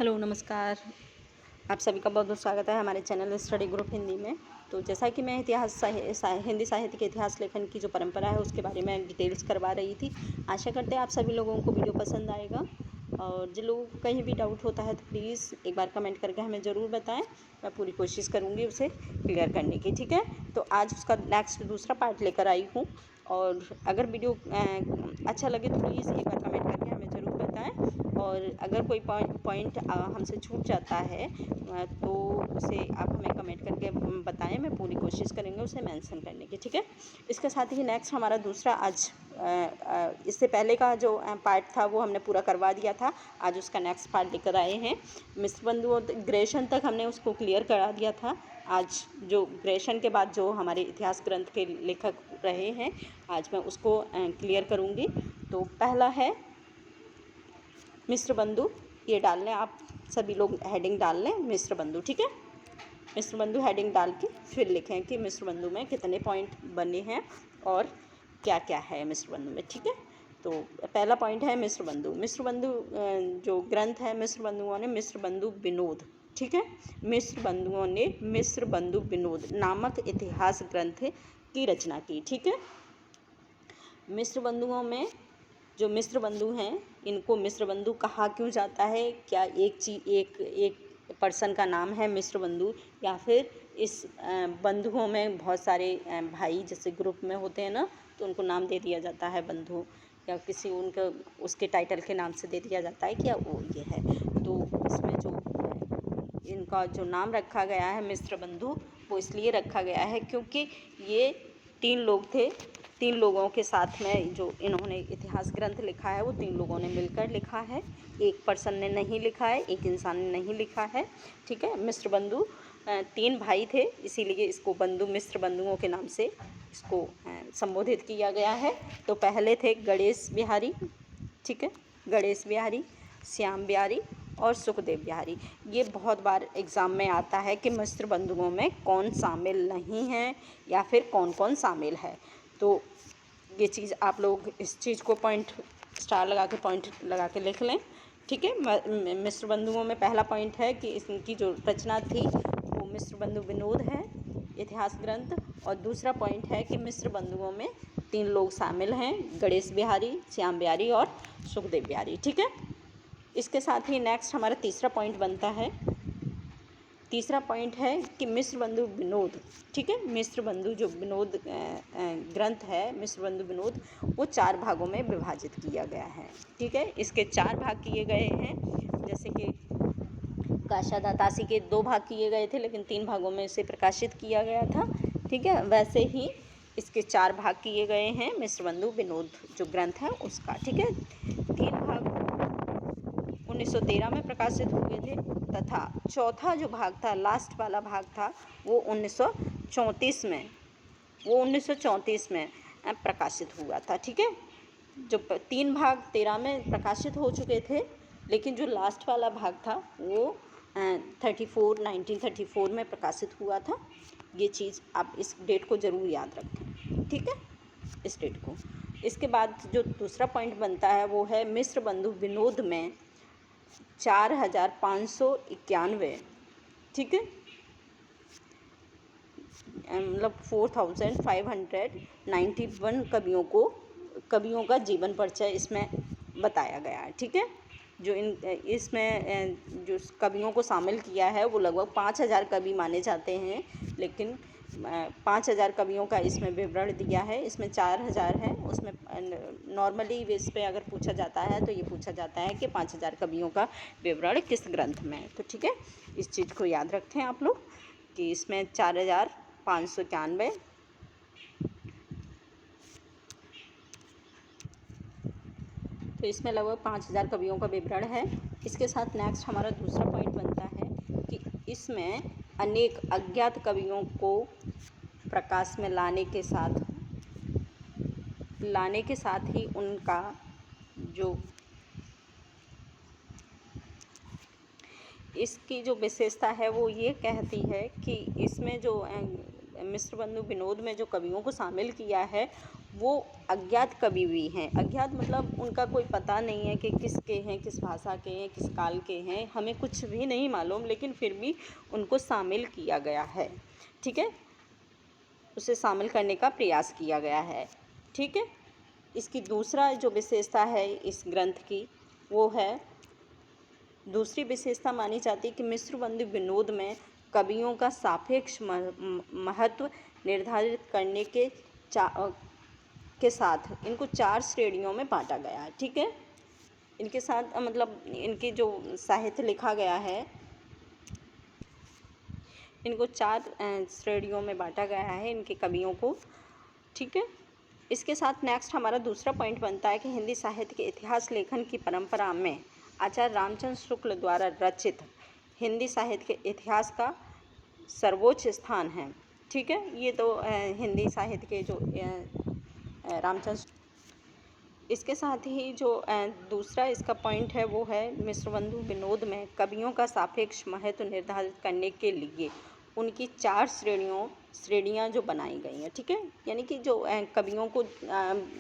Hello नमस्कार। आप सभी का बहुत बहुत स्वागत है हमारे चैनल स्टडी ग्रुप हिंदी में। तो जैसा कि मैं हिंदी साहित्य के इतिहास लेखन की जो परंपरा है उसके बारे में डिटेल्स करवा रही थी। आशा करते हैं आप सभी लोगों को वीडियो पसंद आएगा, और जिन लोगों को कहीं भी डाउट होता है तो प्लीज़ एक बार कमेंट करके हमें ज़रूर बताएं। मैं पूरी कोशिश करूँगी उसे क्लियर करने की। ठीक है, तो आज उसका नेक्स्ट दूसरा पार्ट लेकर आई हूँ, और अगर वीडियो अच्छा लगे तो प्लीज़ एक बार कमेंट करके हमें ज़रूर बताएं। और अगर कोई पॉइंट हमसे छूट जाता है तो उसे आप हमें कमेंट करके बताएं। मैं पूरी कोशिश करेंगे उसे मेंशन करने की। ठीक है, इसके साथ ही नेक्स्ट हमारा दूसरा आज इससे पहले का जो पार्ट था वो हमने पूरा करवा दिया था। आज उसका नेक्स्ट पार्ट लेकर आए हैं। मिस्र बंधु ग्रेजुएशन तक हमने उसको क्लियर करा दिया था। आज जो ग्रेजुएशन के बाद जो हमारे इतिहास ग्रंथ के लेखक रहे हैं, आज मैं उसको क्लियर करूँगी। तो पहला है मिस्र बंधु। ये डाल लें आप सभी लोग, हेडिंग डाल लें मिस्र बंधु। ठीक है, मिस्र बंधु हेडिंग डाल के फिर लिखें कि मिस्र बंधु में कितने पॉइंट बने हैं और क्या क्या है मिस्र बंधु में। ठीक है, तो पहला पॉइंट है मिस्र बंधु। मिस्र बंधु जो ग्रंथ है, मिस्र बंधुओं ने मिस्र बंधु विनोद, ठीक है, मिस्र बंधुओं ने मिस्र बंधु विनोद नामक इतिहास ग्रंथ की रचना की। ठीक है, मिस्र बंधुओं में जो मिस्र बंधु हैं, इनको मिस्र बंधु कहा क्यों जाता है? क्या एक पर्सन का नाम है मिस्र बंधु, या फिर इस बंधुओं में बहुत सारे भाई जैसे ग्रुप में होते हैं ना, तो उनको नाम दे दिया जाता है बंधु, या किसी उनका उसके टाइटल के नाम से दे दिया जाता है, क्या वो ये है? तो इसमें जो इनका जो नाम रखा गया है मिस्र बंधु, वो इसलिए रखा गया है क्योंकि ये 3 लोग थे। 3 लोगों के साथ में जो इन्होंने इतिहास ग्रंथ लिखा है वो 3 लोगों ने मिलकर लिखा है। एक पर्सन ने नहीं लिखा है, एक इंसान ने नहीं लिखा है। ठीक है, मिस्र बंधु 3 भाई थे, इसीलिए इसको बंधु मिस्र बंधुओं के नाम से इसको संबोधित किया गया है। तो पहले थे गणेश बिहारी, ठीक है, गणेश बिहारी, श्याम बिहारी और सुखदेव बिहारी। ये बहुत बार एग्ज़ाम में आता है कि मिस्र बंधुओं में कौन शामिल नहीं है या फिर कौन कौन शामिल है। तो ये चीज़ आप लोग इस चीज़ को पॉइंट लगा के लिख लें। ठीक है, मिस्र बंधुओं में पहला पॉइंट है कि इनकी जो रचना थी वो मिस्र बंधु विनोद है, इतिहास ग्रंथ। और दूसरा पॉइंट है कि मिस्र बंधुओं में 3 लोग शामिल हैं, गणेश बिहारी, श्याम बिहारी और सुखदेव बिहारी। ठीक है, इसके साथ ही नेक्स्ट हमारा तीसरा पॉइंट बनता है। तीसरा पॉइंट है कि मिस्र बंधु विनोद, ठीक है, मिस्र बंधु जो विनोद ग्रंथ है, मिस्र बंधु विनोद, वो 4 भागों में विभाजित किया गया है। ठीक है, इसके 4 भाग किए गए हैं। जैसे कि काशादातासी के 2 भाग किए गए थे, लेकिन 3 भागों में इसे प्रकाशित किया गया था। ठीक है, वैसे ही इसके 4 भाग किए गए हैं मिस्र बंधु विनोद जो ग्रंथ है उसका। ठीक है, 3 भाग 1913 में प्रकाशित हुए थे, तथा चौथा जो भाग था, लास्ट वाला भाग था, वो 1934 में प्रकाशित हुआ था। ठीक है, जो 3 भाग 13 में प्रकाशित हो चुके थे, लेकिन जो लास्ट वाला भाग था वो 1934 में प्रकाशित हुआ था। ये चीज़ आप इस डेट को ज़रूर याद रखें। ठीक है, इस डेट को। इसके बाद जो दूसरा पॉइंट बनता है वो है मिस्र बंधु विनोद में 4591, ठीक है, मतलब 4591 कवियों का जीवन परिचय इसमें बताया गया है। ठीक है, जो इसमें जो कवियों को शामिल किया है वो लगभग 5000 कवि माने जाते हैं, लेकिन 5000 कवियों का इसमें विवरण दिया है। इसमें 4000 है। उसमें नॉर्मली इस पे अगर पूछा जाता है तो ये पूछा जाता है कि 5000 कवियों का विवरण किस ग्रंथ में है। तो ठीक है, इस चीज़ को याद रखें आप लोग कि इसमें 4591, तो इसमें लगभग 5000 कवियों का विवरण है। इसके साथ नेक्स्ट हमारा दूसरा पॉइंट बनता है कि इसमें अनेक अज्ञात कवियों को प्रकाश में लाने के साथ ही उनका जो इसकी जो विशेषता है वो ये कहती है कि इसमें जो मिस्र बंधु विनोद में जो कवियों को शामिल किया है वो अज्ञात कवि भी हैं। अज्ञात मतलब उनका कोई पता नहीं है कि किसके हैं, किस भाषा के हैं, किस काल के हैं, हमें कुछ भी नहीं मालूम, लेकिन फिर भी उनको शामिल किया गया है। ठीक है, उसे शामिल करने का प्रयास किया गया है। ठीक है, इसकी दूसरा जो विशेषता है इस ग्रंथ की, वो है, दूसरी विशेषता मानी जाती है कि मिश्रबंध विनोद में कवियों का सापेक्ष महत्व निर्धारित करने के साथ इनको 4 श्रेणियों में बांटा गया है। ठीक है, इनके साथ मतलब इनके जो साहित्य लिखा गया है, इनको 4 श्रेणियों में बांटा गया है इनके कवियों को। ठीक है, इसके साथ नेक्स्ट हमारा दूसरा पॉइंट बनता है कि हिंदी साहित्य के इतिहास लेखन की परंपरा में आचार्य रामचंद्र शुक्ल द्वारा रचित हिंदी साहित्य के इतिहास का सर्वोच्च स्थान है। ठीक है, ये तो हिंदी साहित्य के जो रामचंद्र, इसके साथ ही जो दूसरा इसका पॉइंट है वो है मिश्रबंधु विनोद में कवियों का सापेक्ष महत्व निर्धारित करने के लिए उनकी 4 श्रेणियाँ जो बनाई गई हैं। ठीक है, यानी कि जो कवियों को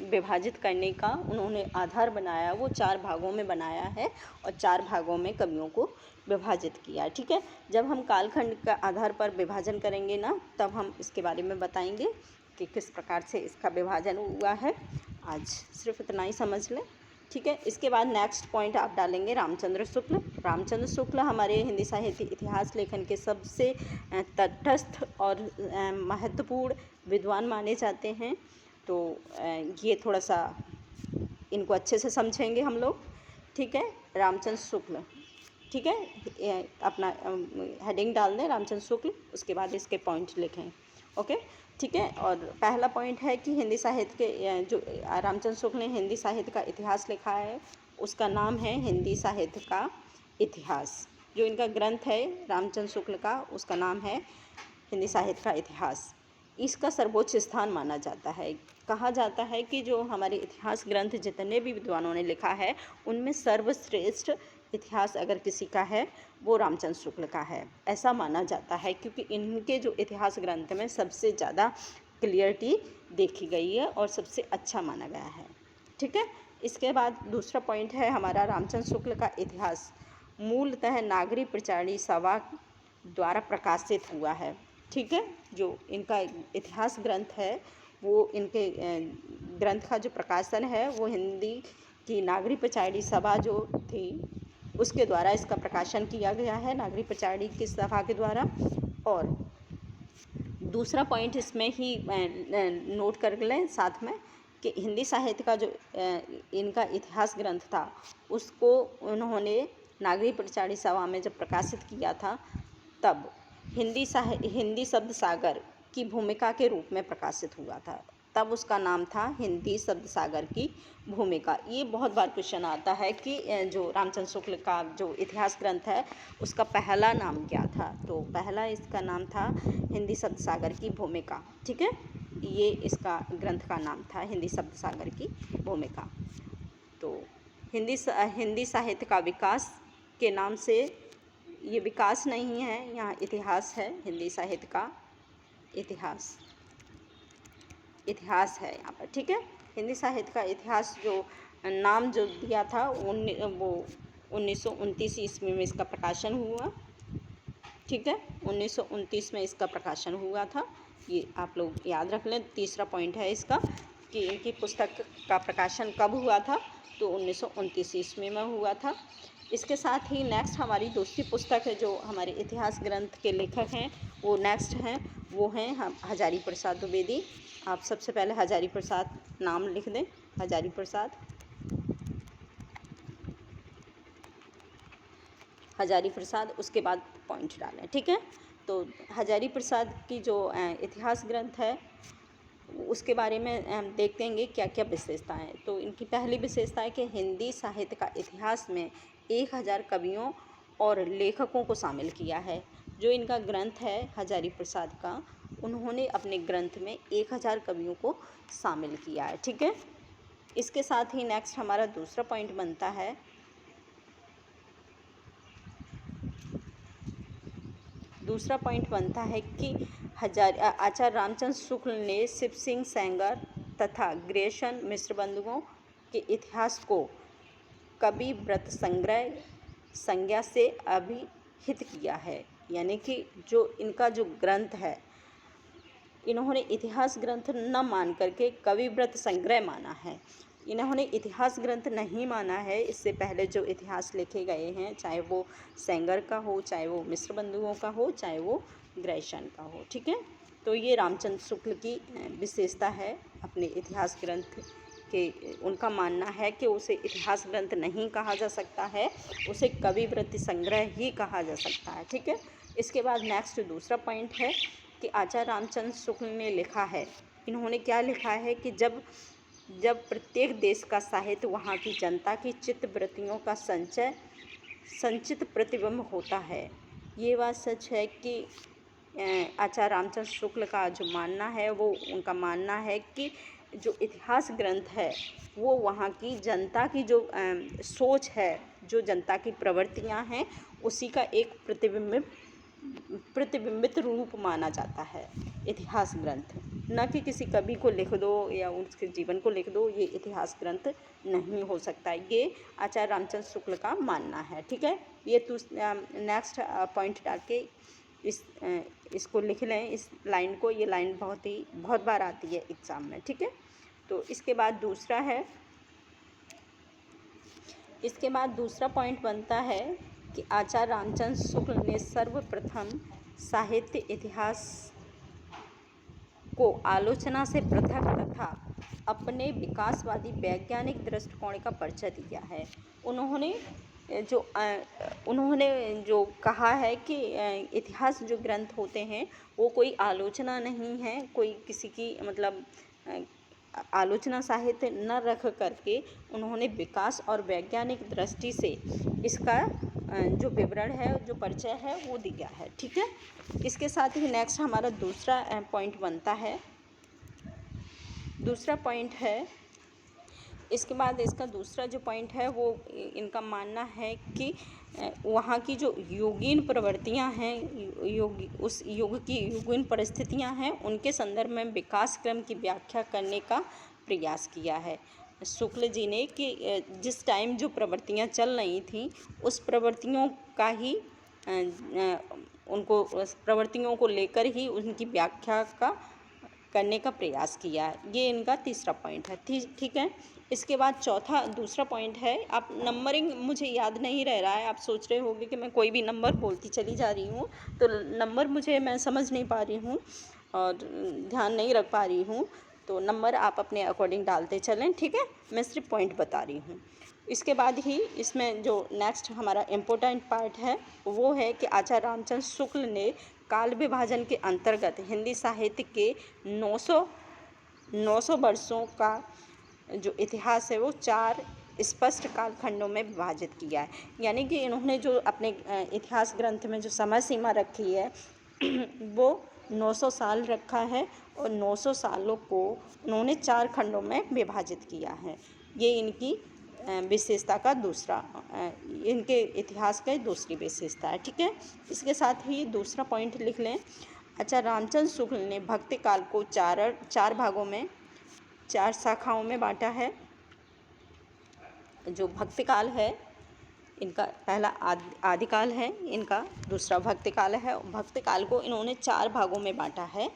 विभाजित करने का उन्होंने आधार बनाया, वो 4 भागों में बनाया है और 4 भागों में कवियों को विभाजित किया है। ठीक है, जब हम कालखंड का आधार पर विभाजन करेंगे ना, तब हम इसके बारे में बताएंगे कि किस प्रकार से इसका विभाजन हुआ है। आज सिर्फ इतना ही समझ लें। ठीक है, इसके बाद नेक्स्ट पॉइंट आप डालेंगे रामचंद्र शुक्ल। रामचंद्र शुक्ल हमारे हिंदी साहित्य इतिहास लेखन के सबसे तटस्थ और महत्वपूर्ण विद्वान माने जाते हैं। तो ये थोड़ा सा इनको अच्छे से समझेंगे हम लोग। ठीक है, रामचंद्र शुक्ल। ठीक है, अपना हेडिंग डाल दें रामचंद्र शुक्ल, उसके बाद इसके पॉइंट लिखें। ओके, ठीक है। और पहला पॉइंट है कि हिंदी साहित्य के जो रामचंद्र शुक्ल ने हिंदी साहित्य का इतिहास लिखा है, उसका नाम है हिंदी साहित्य का इतिहास। जो इनका ग्रंथ है रामचंद्र शुक्ल का, उसका नाम है हिंदी साहित्य का इतिहास। इसका सर्वोच्च स्थान माना जाता है। कहा जाता है कि जो हमारे इतिहास ग्रंथ जितने भी विद्वानों ने लिखा है, उनमें सर्वश्रेष्ठ इतिहास अगर किसी का है, वो रामचंद्र शुक्ल का है, ऐसा माना जाता है, क्योंकि इनके जो इतिहास ग्रंथ में सबसे ज़्यादा क्लियरिटी देखी गई है और सबसे अच्छा माना गया है। ठीक है, इसके बाद दूसरा पॉइंट है हमारा रामचंद्र शुक्ल का इतिहास मूलतः नागरी प्रचारणी सभा द्वारा प्रकाशित हुआ है। ठीक है, जो इनका इतिहास ग्रंथ है, वो इनके ग्रंथ का जो प्रकाशन है वो हिंदी की नागरी प्रचारणी सभा जो थी उसके द्वारा इसका प्रकाशन किया गया है, नागरी प्रचारणी की सभा के द्वारा। और दूसरा पॉइंट इसमें ही नोट कर लें साथ में कि हिंदी साहित्य का जो इनका इतिहास ग्रंथ था, उसको उन्होंने नागरी प्रचारणी सभा में जब प्रकाशित किया था, तब हिंदी शब्द सागर की भूमिका के रूप में प्रकाशित हुआ था। तब उसका नाम था हिंदी शब्द सागर की भूमिका। ये बहुत बार क्वेश्चन आता है कि जो रामचंद्र शुक्ल का जो इतिहास ग्रंथ है, उसका पहला नाम क्या था? तो पहला इसका नाम था हिंदी शब्द सागर की भूमिका। ठीक है, ये इसका ग्रंथ का नाम था हिंदी शब्द सागर की भूमिका। तो हिंदी साहित्य का विकास के नाम से, ये विकास नहीं है, यहाँ इतिहास है। हिंदी साहित्य का इतिहास है यहाँ पर। ठीक है, हिंदी साहित्य का इतिहास जो नाम जो दिया था वो 1929 ईस्वी में इसका प्रकाशन हुआ। ठीक है, 1929 में इसका प्रकाशन हुआ था, ये आप लोग याद रख लें। तीसरा पॉइंट है इसका कि इनकी पुस्तक का प्रकाशन कब हुआ था, तो 1929 ईस्वी में हुआ था। इसके साथ ही नेक्स्ट हमारी दूसरी पुस्तक है जो हमारे इतिहास ग्रंथ के लेखक हैं, वो नेक्स्ट हैं, वो हैं हम हजारी प्रसाद द्विवेदी। आप सबसे पहले हजारी प्रसाद नाम लिख दें, हजारी प्रसाद, उसके बाद पॉइंट डालें। ठीक है, तो हजारी प्रसाद की जो इतिहास ग्रंथ है उसके बारे में देखते हैं क्या क्या विशेषताएँ हैं। तो इनकी पहली विशेषता है कि हिंदी साहित्य का इतिहास में 1000 कवियों और लेखकों को शामिल किया है। जो इनका ग्रंथ है हजारी प्रसाद का, उन्होंने अपने ग्रंथ में 1000 कवियों को शामिल किया है। ठीक है, इसके साथ ही नेक्स्ट हमारा दूसरा पॉइंट बनता है, कि आचार्य रामचंद्र शुक्ल ने शिव सिंह सेंगर तथा ग्रेशन मिश्र बंधुओं के इतिहास को कवि व्रत संग्रह संज्ञा से अभिहित किया है। यानी कि जो इनका जो ग्रंथ है, इन्होंने इतिहास ग्रंथ न मान करके कवि व्रत संग्रह माना है। इन्होंने इतिहास ग्रंथ नहीं माना है। इससे पहले जो इतिहास लिखे गए हैं, चाहे वो सेंगर का हो, चाहे वो मिश्र बंधुओं का हो, चाहे वो ग्रेशन का हो, ठीक है। तो ये रामचंद्र शुक्ल की विशेषता है अपने इतिहास ग्रंथ के। उनका मानना है कि उसे इतिहास ग्रंथ नहीं कहा जा सकता है, उसे कवि व्रत संग्रह ही कहा जा सकता है, ठीक है। इसके बाद नेक्स्ट दूसरा पॉइंट है कि आचार्य रामचंद्र शुक्ल ने लिखा है, इन्होंने क्या लिखा है कि जब प्रत्येक देश का साहित्य वहाँ की जनता की चित्तवृत्तियों का संचित प्रतिबिंब होता है। ये बात सच है कि आचार्य रामचंद्र शुक्ल का जो मानना है, वो उनका मानना है कि जो इतिहास ग्रंथ है वो वहाँ की जनता की जो सोच है, जो जनता की प्रवृत्तियाँ हैं, उसी का एक प्रतिबिंबित रूप माना जाता है इतिहास ग्रंथ। न कि किसी कवि को लिख दो या उसके जीवन को लिख दो, ये इतिहास ग्रंथ नहीं हो सकता। ये आचार्य रामचंद्र शुक्ल का मानना है, ठीक है। ये नेक्स्ट पॉइंट डाल के इसको लिख लें, इस लाइन को। ये लाइन बहुत बार आती है एग्ज़ाम में, ठीक है। तो इसके बाद दूसरा पॉइंट बनता है कि आचार्य रामचंद्र शुक्ल ने सर्वप्रथम साहित्य इतिहास को आलोचना से पृथक तथा अपने विकासवादी वैज्ञानिक दृष्टिकोण का परिचय दिया है। उन्होंने जो कहा है कि इतिहास जो ग्रंथ होते हैं वो कोई आलोचना नहीं है, कोई किसी की मतलब आलोचना साहित्य न रख करके उन्होंने विकास और वैज्ञानिक दृष्टि से इसका जो विवरण है, जो परिचय है, वो दिया है, ठीक है। इसके साथ ही नेक्स्ट हमारा दूसरा पॉइंट बनता है। दूसरा पॉइंट है, इसके बाद इसका दूसरा जो पॉइंट है वो इनका मानना है कि वहाँ की जो योगीन प्रवृत्तियाँ हैं, उस युग की योगीन परिस्थितियाँ हैं, उनके संदर्भ में विकास क्रम की व्याख्या करने का प्रयास किया है शुक्ल जी ने कि जिस टाइम जो प्रवृत्तियाँ चल रही थीं, उस प्रवृत्तियों का ही उस प्रवृत्तियों को लेकर ही उनकी व्याख्या करने का प्रयास किया है। ये इनका तीसरा पॉइंट है, ठीक है। इसके बाद दूसरा पॉइंट है, आप नंबरिंग मुझे याद नहीं रह रहा है, आप सोच रहे होंगे कि मैं कोई भी नंबर बोलती चली जा रही हूँ, तो नंबर मैं समझ नहीं पा रही हूँ और ध्यान नहीं रख पा रही हूँ, तो नंबर आप अपने अकॉर्डिंग डालते चलें, ठीक है। मैं सिर्फ पॉइंट बता रही हूँ। इसके बाद ही इसमें जो नेक्स्ट हमारा इम्पोर्टेंट पार्ट है वो है कि आचार्य रामचंद्र शुक्ल ने काल विभाजन के अंतर्गत हिंदी साहित्य के 900 वर्षों का जो इतिहास है वो 4 स्पष्ट कालखंडों में विभाजित किया है। यानी कि इन्होंने जो अपने इतिहास ग्रंथ में जो समय सीमा रखी है वो 900 साल रखा है और 900 सालों को उन्होंने 4 खंडों में विभाजित किया है। ये इनकी विशेषता का इनके इतिहास का दूसरी विशेषता है, ठीक है। इसके साथ ही दूसरा पॉइंट लिख लें। आचार्य रामचंद्र शुक्ल ने भक्ति काल को 4 भागों में 4 शाखाओं में बांटा है। जो भक्ति काल है, इनका पहला आदिकाल है, इनका दूसरा भक्ति काल है। भक्ति काल को इन्होंने 4 भागों में बांटा है।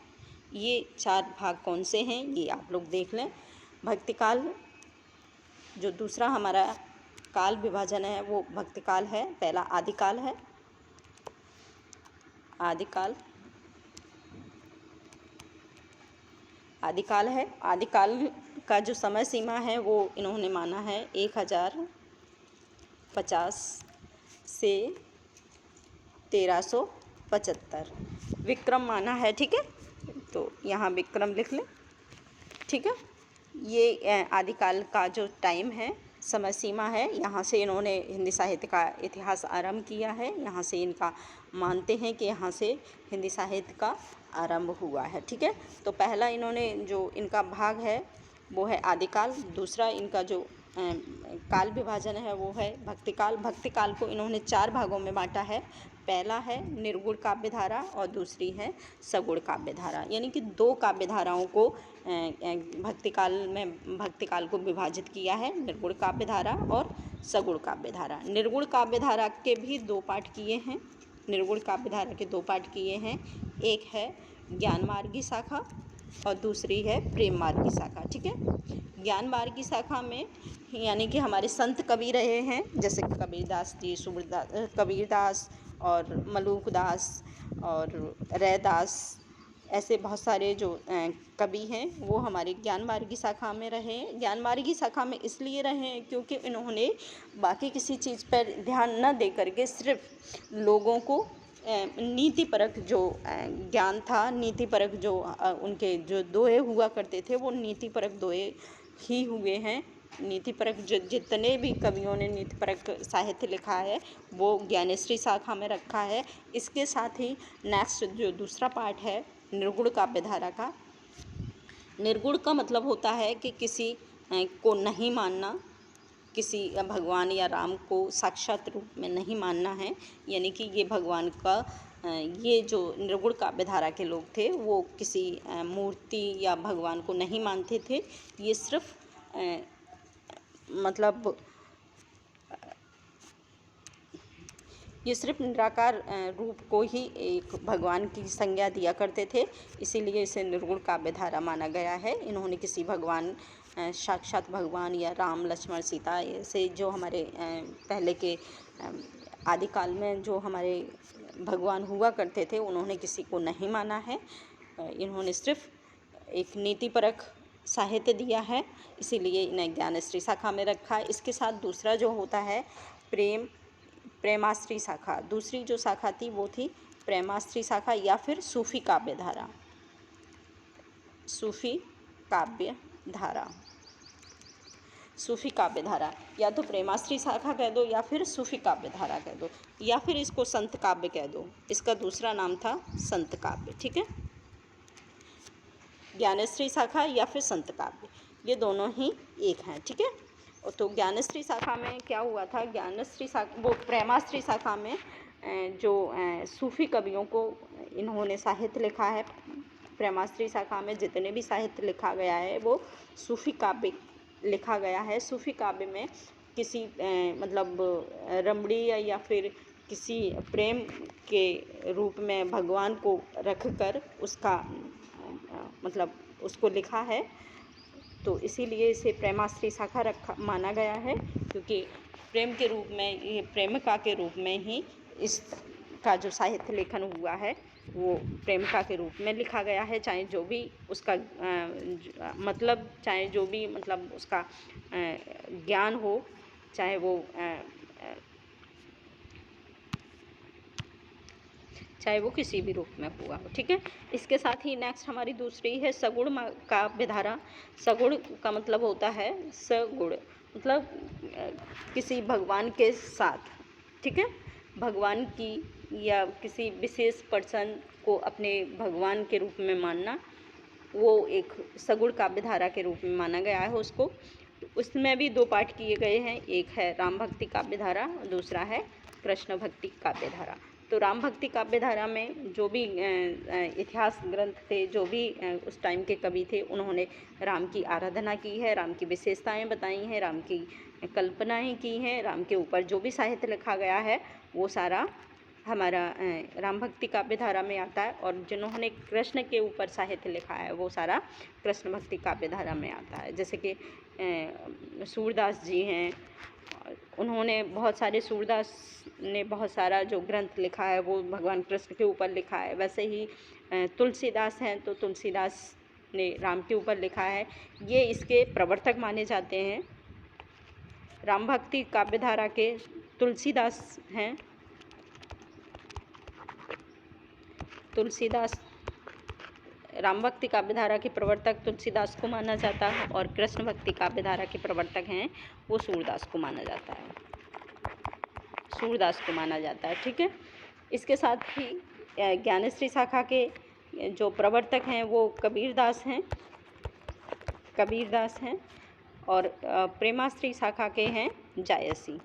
ये 4 भाग कौन से हैं ये आप लोग देख लें। भक्ति काल, जो दूसरा हमारा काल विभाजन है वो भक्ति काल है। पहला आदिकाल है, आदिकाल है। आदिकाल का जो समय सीमा है वो इन्होंने माना है 1050 से 1375 विक्रम माना है, ठीक है। तो यहाँ विक्रम लिख लें, ठीक है। ये आदिकाल का जो टाइम है, समय सीमा है, यहाँ से इन्होंने हिंदी साहित्य का इतिहास आरंभ किया है। यहाँ से इनका मानते हैं कि यहाँ से हिंदी साहित्य का आरंभ हुआ है, ठीक है। तो पहला इन्होंने जो इनका भाग है वो है आदिकाल। दूसरा इनका जो काल विभाजन है वो है भक्तिकाल। भक्तिकाल को इन्होंने 4 भागों में बांटा है। पहला है निर्गुण काव्य धारा और दूसरी है सगुण काव्य धारा, यानी कि 2 काव्य धाराओं को भक्तिकाल को विभाजित किया है, निर्गुण काव्य धारा और सगुण काव्य धारा। निर्गुण काव्य धारा के भी 2 पाठ किए हैं। निर्गुण काव्य धारा के 2 पाठ किए हैं, एक है ज्ञान मार्गी शाखा और दूसरी है प्रेम मार्गी शाखा। ठीक है, ज्ञान मार्गी शाखा में यानी कि हमारे संत कवि रहे हैं, जैसे कबीरदास जी, कबीरदास और मलूकदास और रैदास, ऐसे बहुत सारे जो कवि हैं वो हमारे ज्ञान मार्गी शाखा में रहे। ज्ञान मार्गी शाखा में इसलिए रहे क्योंकि इन्होंने बाकी किसी चीज़ पर ध्यान न दे करके सिर्फ लोगों को नीतिपरक जो ज्ञान था, नीतिपरक जो उनके जो दोहे हुआ करते थे वो नीतिपरक दोहे ही हुए हैं। नीतिपरक जितने भी कवियों ने नीतिपरक साहित्य लिखा है वो ज्ञानेश्वरी शाखा में रखा है। इसके साथ ही नेक्स्ट जो दूसरा पार्ट है निर्गुण काव्य धारा का। निर्गुण का मतलब होता है कि किसी को नहीं मानना, किसी भगवान या राम को साक्षात रूप में नहीं मानना है, यानी कि ये भगवान का ये जो निर्गुण काव्य धारा के लोग थे वो किसी मूर्ति या भगवान को नहीं मानते थे। ये सिर्फ निराकार रूप को ही एक भगवान की संज्ञा दिया करते थे, इसीलिए इसे निर्गुण काव्य धारा माना गया है। इन्होंने किसी भगवान, साक्षात भगवान या राम लक्ष्मण सीता, ऐसे जो हमारे पहले के आदिकाल में जो हमारे भगवान हुआ करते थे उन्होंने किसी को नहीं माना है। इन्होंने सिर्फ एक नीतिपरक साहित्य दिया है, इसीलिए इन्हें ज्ञानेश्वरी शाखा में रखा है। इसके साथ दूसरा जो होता है प्रेमाश्री शाखा। दूसरी जो शाखा थी वो थी प्रेमाश्री शाखा या फिर सूफी काव्य धारा। सूफी काव्य धारा, सूफी काव्य धारा, या तो प्रेमाश्री शाखा कह दो या फिर सूफी काव्य धारा कह दो या फिर इसको संत काव्य कह दो। इसका दूसरा नाम था संत काव्य। ठीक है, ज्ञानेश्वरी शाखा या फिर संत काव्य, ये दोनों ही एक हैं। ठीक है, तो ज्ञानेश्वरी शाखा में क्या हुआ था, ज्ञानेश्वरी शाखा वो प्रेमाश्री शाखा में जो सूफी कवियों को इन्होंने साहित्य लिखा है। प्रेमाश्री शाखा में जितने भी साहित्य लिखा गया है वो सूफी काव्य लिखा गया है। सूफी काव्य में किसी रमणीय या फिर किसी प्रेम के रूप में भगवान को रखकर उसका उसको लिखा है, तो इसीलिए इसे प्रेमाश्री शाखा माना गया है, क्योंकि प्रेम के रूप में, ये प्रेमिका के रूप में ही इसका जो साहित्य लेखन हुआ है वो प्रेमिका के रूप में लिखा गया है। चाहे जो भी उसका चाहे जो भी उसका ज्ञान हो, चाहे वो किसी भी रूप में हुआ हो। ठीक है, इसके साथ ही नेक्स्ट हमारी दूसरी है सगुण काव्य धारा। सगुण का मतलब होता है सगुण, किसी भगवान के साथ। ठीक है, भगवान की या किसी विशेष पर्सन को अपने भगवान के रूप में मानना, वो एक सगुण काव्य धारा के रूप में माना गया है उसको। उसमें भी 2 पाठ किए गए हैं, एक है राम भक्ति काव्य धारा, दूसरा है कृष्ण भक्ति काव्य धारा। तो राम भक्ति काव्य धारा में जो भी इतिहास ग्रंथ थे, जो भी उस टाइम के कवि थे, उन्होंने राम की आराधना की है, राम की विशेषताएं बताई हैं, राम की कल्पनाएं की हैं, राम के ऊपर जो भी साहित्य लिखा गया है वो सारा हमारा राम भक्ति काव्य धारा में आता है। और जिन्होंने कृष्ण के ऊपर साहित्य लिखा है वो सारा कृष्ण भक्ति काव्य धारा में आता है। जैसे कि सूरदास जी हैं, उन्होंने बहुत सारे, सूरदास ने बहुत सारा जो ग्रंथ लिखा है वो भगवान कृष्ण के ऊपर लिखा है। वैसे ही तुलसीदास हैं, तो तुलसीदास ने राम के ऊपर लिखा है। ये इसके प्रवर्तक माने जाते हैं। राम भक्ति काव्य धारा के तुलसीदास हैं। तुलसीदास, राम भक्ति काव्य धारा के प्रवर्तक तुलसीदास को माना जाता है, और कृष्ण भक्ति काव्य धारा के प्रवर्तक हैं वो सूरदास को माना जाता है, सूरदास को माना जाता है। ठीक है, इसके साथ ही ज्ञानेश्वरी शाखा के जो प्रवर्तक हैं वो कबीरदास हैं, और प्रेमाश्री शाखा के हैं जायसी।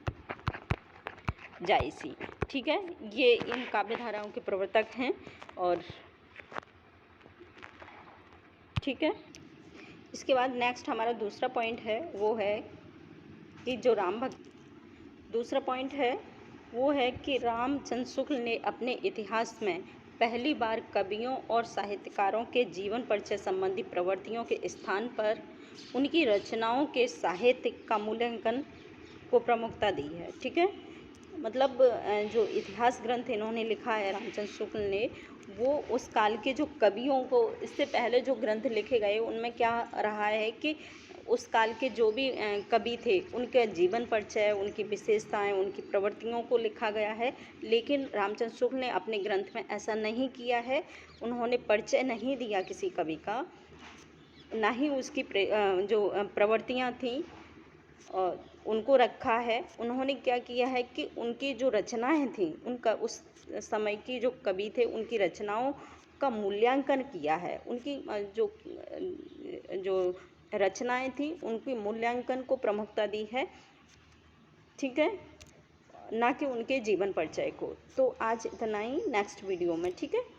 ठीक है, ये इन काव्य धाराओं के प्रवर्तक हैं। और ठीक है, इसके बाद नेक्स्ट हमारा दूसरा पॉइंट है वो है कि जो दूसरा पॉइंट है वो है कि रामचंद्र शुक्ल ने अपने इतिहास में पहली बार कवियों और साहित्यकारों के जीवन परिचय संबंधी प्रवृत्तियों के स्थान पर उनकी रचनाओं के साहित्य का मूल्यांकन को प्रमुखता दी है। ठीक है, मतलब जो इतिहास ग्रंथ इन्होंने लिखा है रामचंद्र शुक्ल ने, वो उस काल के जो कवियों को, इससे पहले जो ग्रंथ लिखे गए उनमें क्या रहा है कि उस काल के जो भी कवि थे उनके जीवन परिचय, उनकी विशेषताएं, उनकी प्रवृत्तियों को लिखा गया है। लेकिन रामचंद्र शुक्ल ने अपने ग्रंथ में ऐसा नहीं किया है। उन्होंने परिचय नहीं दिया किसी कवि का, ना ही उसकी जो प्रवृत्तियाँ थीं उनको रखा है। उन्होंने क्या किया है कि उनकी जो रचनाएं थीं, उनका उस समय की जो कवि थे उनकी रचनाओं का मूल्यांकन किया है। उनकी जो रचनाएं थीं उनकी मूल्यांकन को प्रमुखता दी है। ठीक है, ना कि उनके जीवन परिचय को। तो आज इतना ही, नेक्स्ट वीडियो में। ठीक है।